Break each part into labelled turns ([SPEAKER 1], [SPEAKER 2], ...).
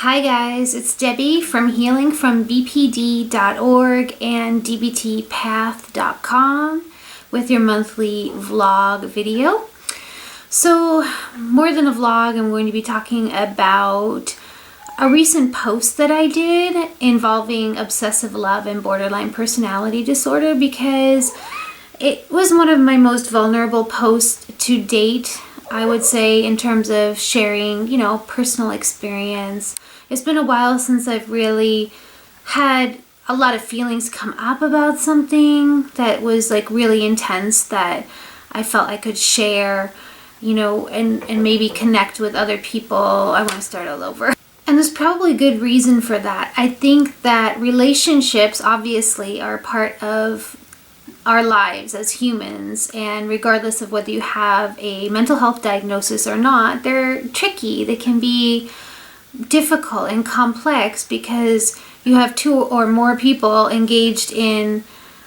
[SPEAKER 1] Hi guys, it's Debbie from healingfrombpd.org and dbtpath.com with your monthly vlog video. So, more than a vlog, I'm going to be talking about a recent post that I did involving obsessive love and borderline personality disorder, because it was one of my most vulnerable posts to date, I would say, in terms of sharing, personal experience. It's been a while since I've really had a lot of feelings come up about something that was like really intense that I felt I could share, and maybe connect with other people. I want to start all over. And there's probably good reason for that. I think that relationships obviously are part of our lives as humans, and regardless of whether you have a mental health diagnosis or not, they're tricky. They can be difficult and complex because you have two or more people engaged in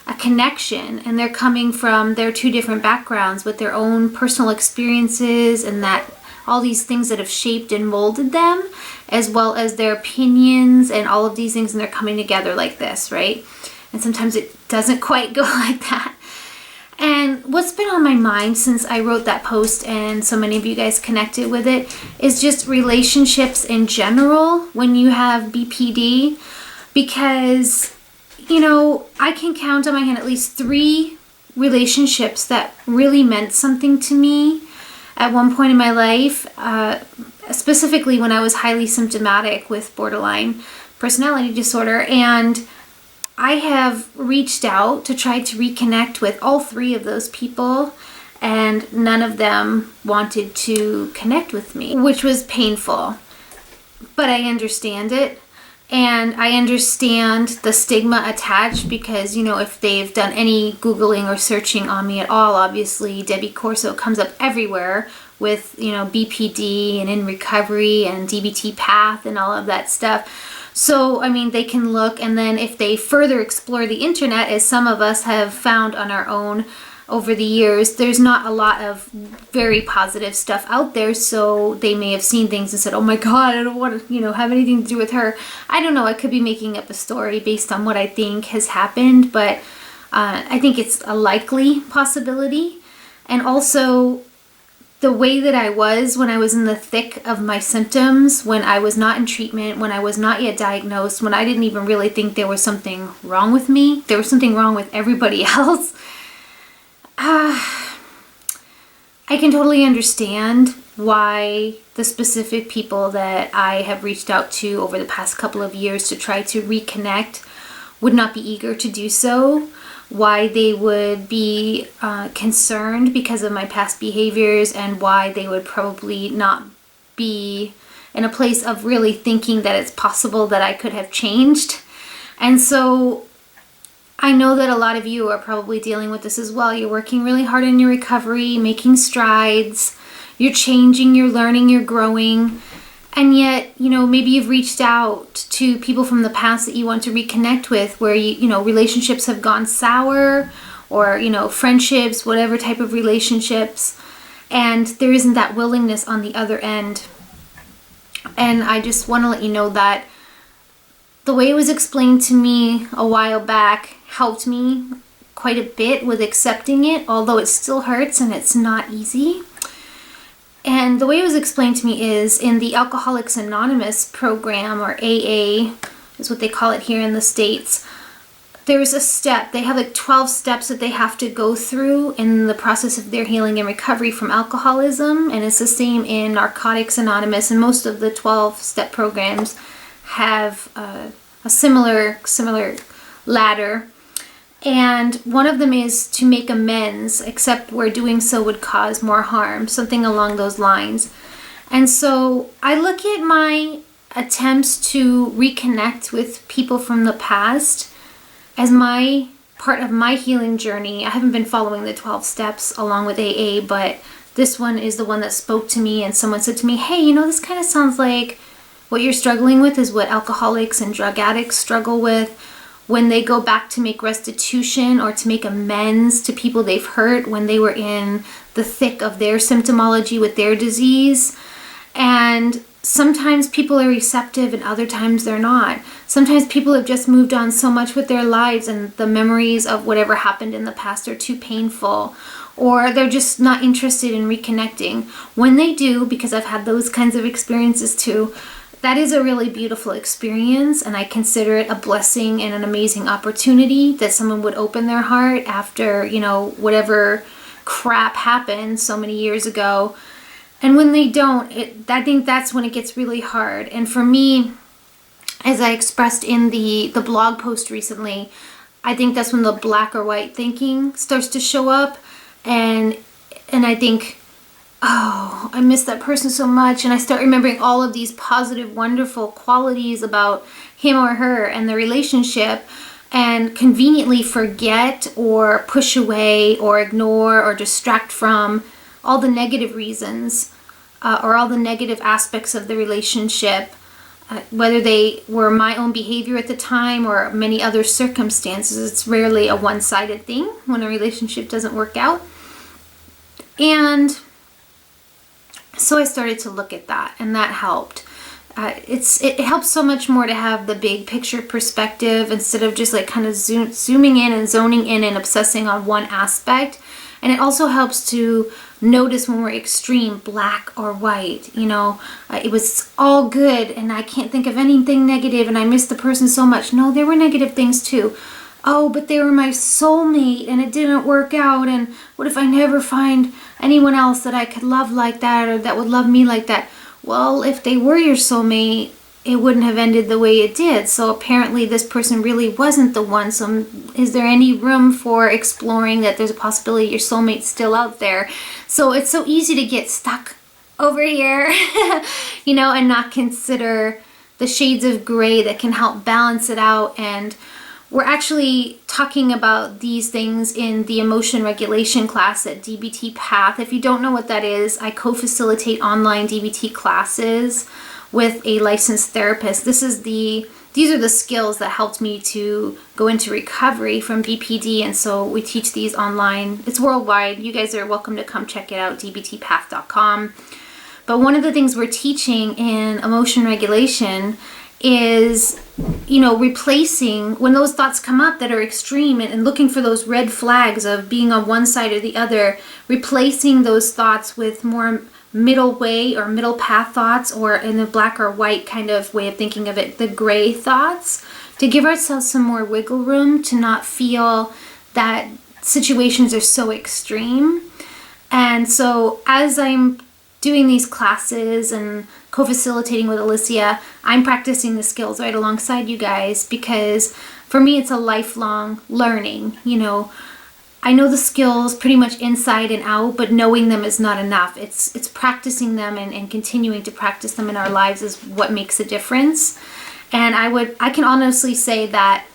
[SPEAKER 1] a connection, and they're coming from their two different backgrounds with their own personal experiences and that all these things that have shaped and molded them, as well as their opinions and all of these things, and they're coming together like this, right? And sometimes it doesn't quite go like that. And what's been on my mind since I wrote that post and so many of you guys connected with it is just relationships in general when you have BPD, because, I can count on my hand at least 3 relationships that really meant something to me at one point in my life, specifically when I was highly symptomatic with borderline personality disorder. And I have reached out to try to reconnect with all 3 of those people, and none of them wanted to connect with me, which was painful. But I understand it, and I understand the stigma attached because, if they've done any Googling or searching on me at all, obviously Debbie Corso comes up everywhere with, BPD and in recovery and DBT path and all of that stuff. So, they can look, and then if they further explore the internet, as some of us have found on our own over the years, there's not a lot of very positive stuff out there. So they may have seen things and said, oh my God, I don't want to, have anything to do with her. I don't know. I could be making up a story based on what I think has happened, but I think it's a likely possibility. And also, the way that I was when I was in the thick of my symptoms, when I was not in treatment, when I was not yet diagnosed, when I didn't even really think there was something wrong with me, there was something wrong with everybody else. I can totally understand why the specific people that I have reached out to over the past couple of years to try to reconnect would not be eager to do so. Why they would be concerned because of my past behaviors, and why they would probably not be in a place of really thinking that it's possible that I could have changed. And so I know that a lot of you are probably dealing with this as well. You're working really hard in your recovery, making strides, you're changing, you're learning, you're growing. And yet, maybe you've reached out to people from the past that you want to reconnect with, where relationships have gone sour, or, friendships, whatever type of relationships, and there isn't that willingness on the other end. And I just want to let you know that the way it was explained to me a while back helped me quite a bit with accepting it, although it still hurts and it's not easy. And the way it was explained to me is in the Alcoholics Anonymous program, or AA is what they call it here in the States. There's a step. They have like 12 steps that they have to go through in the process of their healing and recovery from alcoholism. And it's the same in Narcotics Anonymous. And most of the 12-step programs have a similar ladder. And one of them is to make amends, except where doing so would cause more harm, something along those lines. And so I look at my attempts to reconnect with people from the past as my part of my healing journey. I haven't been following the 12 steps along with AA, but this one is the one that spoke to me, and someone said to me, hey, this kind of sounds like what you're struggling with is what alcoholics and drug addicts struggle with when they go back to make restitution or to make amends to people they've hurt when they were in the thick of their symptomology with their disease. And sometimes people are receptive and other times they're not. Sometimes people have just moved on so much with their lives and the memories of whatever happened in the past are too painful, or they're just not interested in reconnecting. When they do, because I've had those kinds of experiences too, that is a really beautiful experience, and I consider it a blessing and an amazing opportunity that someone would open their heart after, whatever crap happened so many years ago. And when they don't, I think that's when it gets really hard. And for me, as I expressed in the blog post recently, I think that's when the black or white thinking starts to show up. And I think, oh, I miss that person so much. And I start remembering all of these positive, wonderful qualities about him or her and the relationship, and conveniently forget or push away or ignore or distract from all the negative reasons or all the negative aspects of the relationship, whether they were my own behavior at the time or many other circumstances. It's rarely a one-sided thing when a relationship doesn't work out. And so I started to look at that, and that helped. It helps so much more to have the big picture perspective instead of just like kind of zooming in and zoning in and obsessing on one aspect. And it also helps to notice when we're extreme, black or white. It was all good and I can't think of anything negative and I miss the person so much. No, there were negative things too. Oh, but they were my soulmate and it didn't work out, and what if I never find anyone else that I could love like that or that would love me like that? Well, if they were your soulmate, it wouldn't have ended the way it did. So apparently this person really wasn't the one. So is there any room for exploring that there's a possibility your soulmate's still out there? So it's so easy to get stuck over here, and not consider the shades of gray that can help balance it out. And we're actually talking about these things in the emotion regulation class at DBT Path. If you don't know what that is, I co-facilitate online DBT classes with a licensed therapist. These are the skills that helped me to go into recovery from BPD, and so we teach these online. It's worldwide. You guys are welcome to come check it out, dbtpath.com. But one of the things we're teaching in emotion regulation is, replacing when those thoughts come up that are extreme and looking for those red flags of being on one side or the other, replacing those thoughts with more middle way or middle path thoughts, or in the black or white kind of way of thinking of it, the gray thoughts, to give ourselves some more wiggle room to not feel that situations are so extreme. And so as I'm doing these classes and co-facilitating with Alicia, I'm practicing the skills right alongside you guys, because for me it's a lifelong learning. I know the skills pretty much inside and out, but knowing them is not enough. It's practicing them and continuing to practice them in our lives is what makes a difference. And I can honestly say that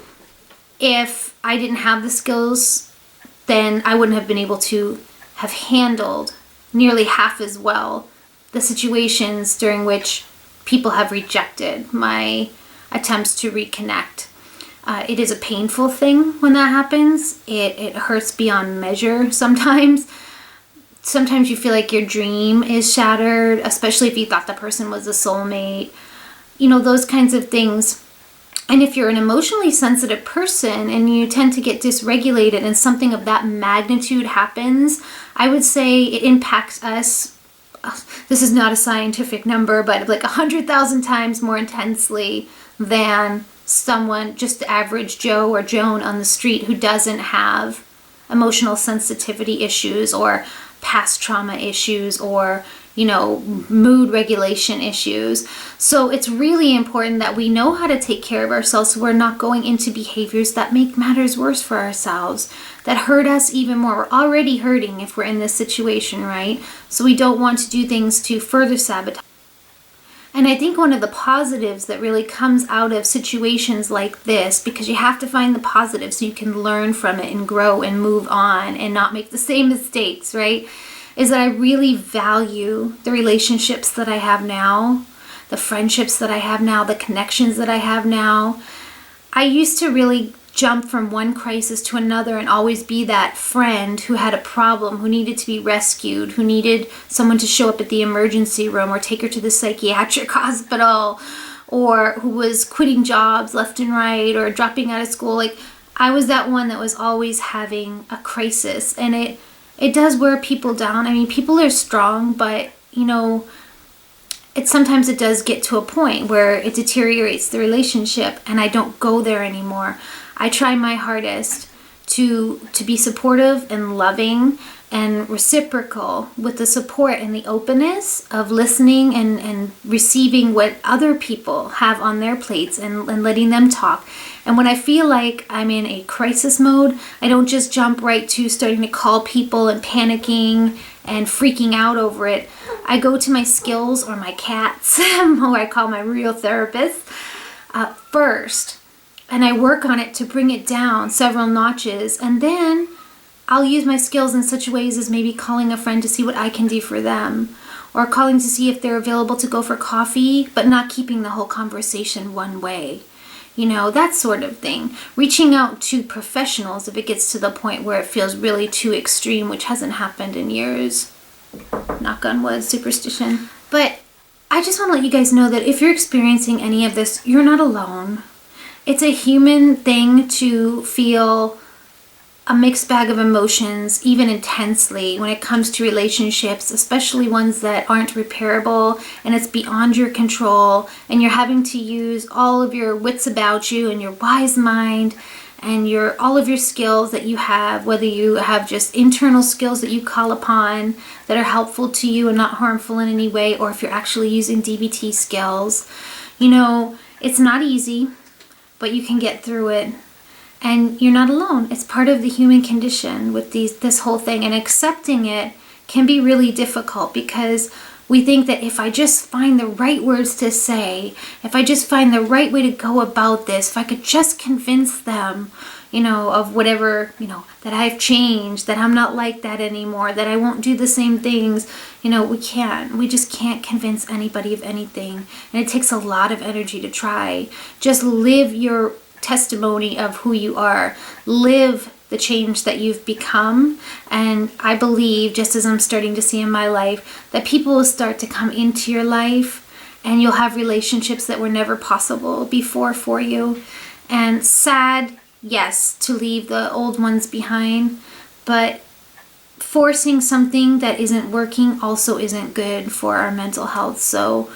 [SPEAKER 1] if I didn't have the skills, then I wouldn't have been able to have handled nearly half as well the situations during which people have rejected my attempts to reconnect. It is a painful thing when that happens. It hurts beyond measure sometimes. Sometimes you feel like your dream is shattered, especially if you thought the person was a soulmate. Those kinds of things. And if you're an emotionally sensitive person and you tend to get dysregulated and something of that magnitude happens, I would say it impacts us. This is not a scientific number, but like 100,000 times more intensely than someone, just the average Joe or Joan on the street who doesn't have emotional sensitivity issues or past trauma issues or, mood regulation issues. So it's really important that we know how to take care of ourselves so we're not going into behaviors that make matters worse for ourselves, that hurt us even more. We're already hurting if we're in this situation, right? So we don't want to do things to further sabotage. And I think one of the positives that really comes out of situations like this, because you have to find the positive so you can learn from it and grow and move on and not make the same mistakes, right? Is that I really value the relationships that I have now, the friendships that I have now, the connections that I have now. I used to really jump from one crisis to another and always be that friend who had a problem, who needed to be rescued, who needed someone to show up at the emergency room or take her to the psychiatric hospital, or who was quitting jobs left and right or dropping out of school. Like, I was that one that was always having a crisis, and it does wear people down. I mean, people are strong, but you know, sometimes it does get to a point where it deteriorates the relationship, and I don't go there anymore. I try my hardest to be supportive and loving and reciprocal with the support and the openness of listening and receiving what other people have on their plates and letting them talk. And when I feel like I'm in a crisis mode, I don't just jump right to starting to call people and panicking and freaking out over it. I go to my skills or my cats, who I call my real therapist, first. And I work on it to bring it down several notches. And then I'll use my skills in such ways as maybe calling a friend to see what I can do for them, or calling to see if they're available to go for coffee, but not keeping the whole conversation one way. You know, that sort of thing. Reaching out to professionals if it gets to the point where it feels really too extreme, which hasn't happened in years. Knock on wood, superstition. But I just want to let you guys know that if you're experiencing any of this, you're not alone. It's a human thing to feel a mixed bag of emotions, even intensely, when it comes to relationships, especially ones that aren't repairable and it's beyond your control, and you're having to use all of your wits about you and your wise mind and all of your skills that you have, whether you have just internal skills that you call upon that are helpful to you and not harmful in any way, or if you're actually using DBT skills. You know, it's not easy, but you can get through it. And you're not alone. It's part of the human condition with this whole thing. And accepting it can be really difficult, because we think that if I just find the right words to say, if I just find the right way to go about this, if I could just convince them, you know, of whatever, you know, that I've changed, that I'm not like that anymore, that I won't do the same things, you know, we can't. We just can't convince anybody of anything. And it takes a lot of energy to try. Just live your testimony of who you are. Live the change that you've become. And I believe, just as I'm starting to see in my life, that people will start to come into your life, and you'll have relationships that were never possible before for you. And sad, yes, to leave the old ones behind, but forcing something that isn't working also isn't good for our mental health. So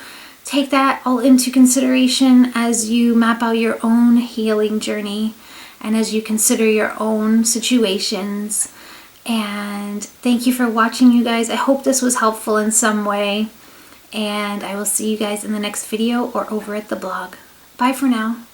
[SPEAKER 1] take that all into consideration as you map out your own healing journey and as you consider your own situations. And thank you for watching, you guys. I hope this was helpful in some way. And I will see you guys in the next video or over at the blog. Bye for now.